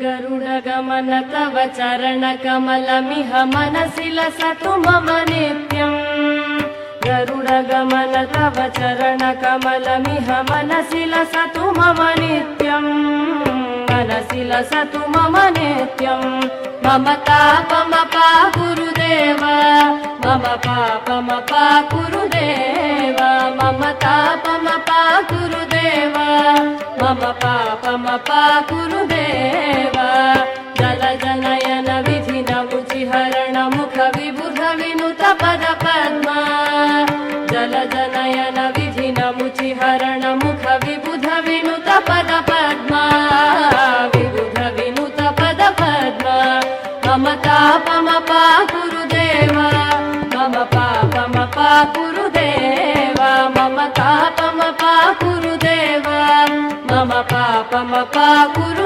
गरुडगमन तव चरणकमलमिह मनसि लसतु मम नित्यम् गरुडगमन तव चरणकमलमिह मनसि लसतु मम नित्यम् मनसि लसतु मम नित्यम् मम तापमपा गुरुदेव मम पापमपा गुरुदेव मम तापमपा गुरुदेव मम पापमपा गुरुदेव जलजनयन विधिन मुचिहरण मुख विबुध विनुत पद पद्मा जलजनयन विधिन मुचिहरण मुख विबुध विनुत पद पद्मा विबुध विनुत पद पद्मा मम तापमपा गुरुदेव मम पापमपा गुरुदेव मम तापमपा गुरुदेव मम पापमपा गुरुदेव।